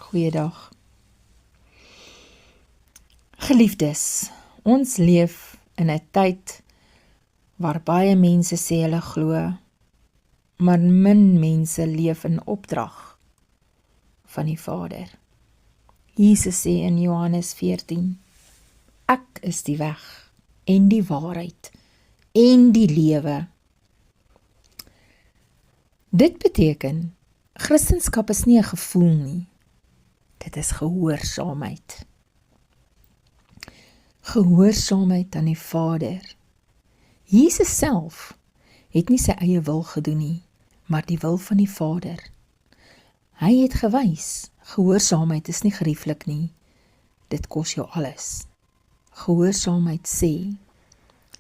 Goeiedag. Geliefdes, ons leef in 'n tyd waar baie mense sê hulle glo, maar min mense leef in opdrag van die Vader. Jesus sê in Johannes 14, ek is die weg en die waarheid en die lewe. Dit beteken, Christendom is nie 'n gevoel nie, dit is gehoorsaamheid. Gehoorsaamheid aan die Vader. Jesus self het nie sy eie wil gedoen nie, maar die wil van die Vader. Hy het gewys, gehoorsaamheid is nie gerieflik nie, dit kos jou alles. Gehoorsaamheid sê,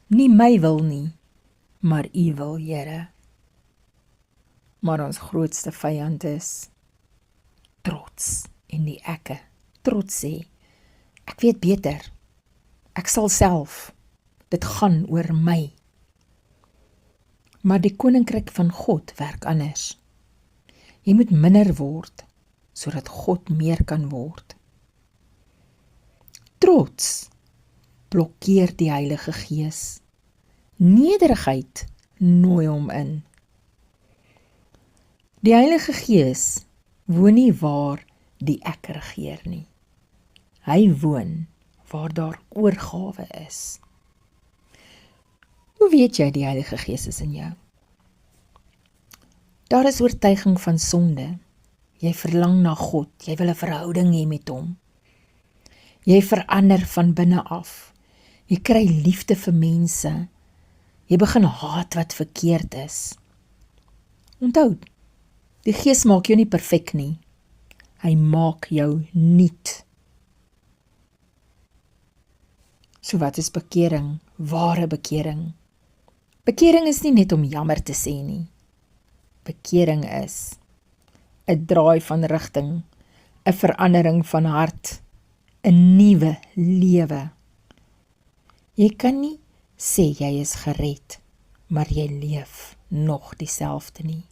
nie my wil nie, maar U wil, Here. Maar ons grootste vyand is trots en die ekke. Trots sê, ek weet beter, ek sal self, dit gaan oor my. Maar die koninkryk van God werk anders. Jy moet minder word, sodat God meer kan word. Trots blokkeer die Heilige Gees. Nederigheid nooi hom in. Die Heilige Gees woon nie waar die ek regeer nie. Hy woon waar daar oorgawe is. Hoe weet jy die Heilige Gees is in jou? Daar is oortuiging van sonde. Jy verlang na God, jy wil 'n verhouding hê met hom. Jy verander van binne af. Jy kry liefde vir mense. Jy begin haat wat verkeerd is. Onthou, die Gees maak jou nie perfek nie. Hy maak jou nuut. So wat is bekering? Ware bekering. Bekering is nie net om jammer te sê nie. Bekering is 'n draai van rigting, 'n verandering van hart, 'n nuwe lewe. Jy kan nie sê jy is gered, maar jy leef nog dieselfde nie.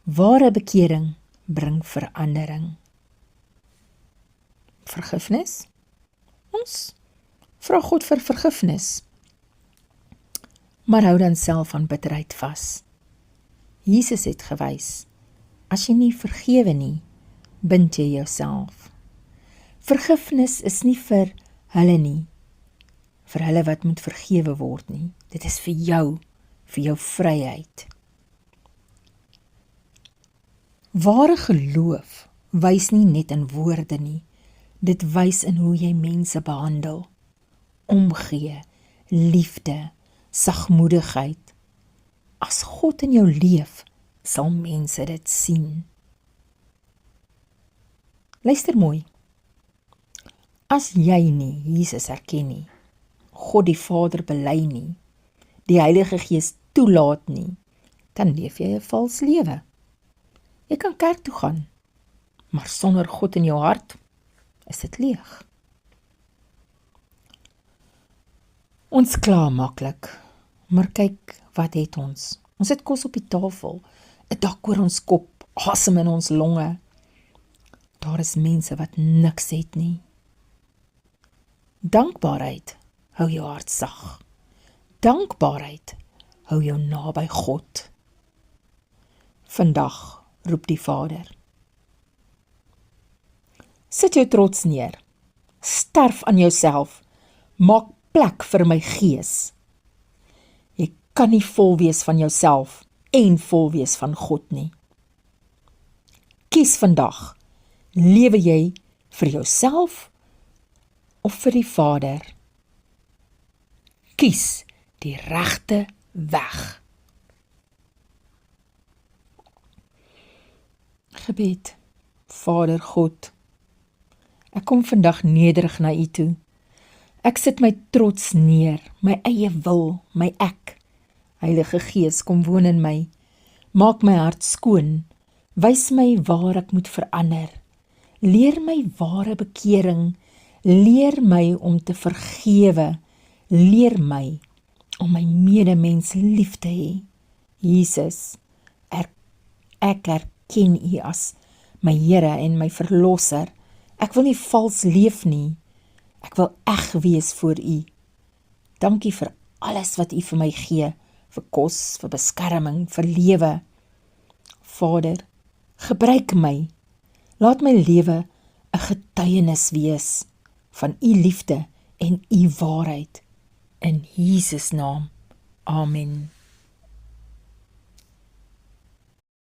Ware bekering bring verandering. Vergifnis? Ons vra God vir vergifnis, maar hou dan self aan bitterheid vas. Jesus het gewys, as jy nie vergewe nie, bind jy jouself. Vergifnis is nie vir hulle nie, vir hulle wat moet vergewe word nie. Dit is vir jou vryheid. Ware geloof wys nie net in woorde nie, dit wys in hoe jy mense behandel. Omgee, liefde, sagmoedigheid. As God in jou leef, sal mense dit sien. Luister mooi. As jy nie Jesus erken nie, God die Vader bely nie, die Heilige Gees toelaat nie, dan leef jy 'n vals lewe. Jy kan kerk toe gaan, maar sonder God in jou hart is dit leeg. Ons kla maklik, maar kyk wat het ons. Ons het kos op die tafel, 'n dak oor ons kop, asem in ons longe. Daar is mense wat niks het nie. Dankbaarheid hou jou hart sag. Dankbaarheid hou jou naby God. Vandag roep die Vader. Sit jou trots neer. Sterf aan jouself. Maak plek vir my Gees. Jy kan nie vol wees van jouself en vol wees van God nie. Kies vandag. Lewe jy vir jouself of vir die Vader? Kies die regte weg. Gebed. Vader God, ek kom vandag nederig na U toe. Ek sit my trots neer, my eie wil, my ek. Heilige Gees, kom woon in my. Maak my hart skoon. Wys my waar ek moet verander. Leer my ware bekering. Leer my om te vergewe. Leer my om my medemens lief te hê. Jesus, ek erken U as my Here en my Verlosser. Ek wil nie vals leef nie. Ek wil eg wees voor U. Dankie vir alles wat U vir my gee, vir kos, vir beskerming, vir lewe. Vader, gebruik my. Laat my lewe 'n getuienis wees van U liefde en U waarheid. In Jesus naam. Amen.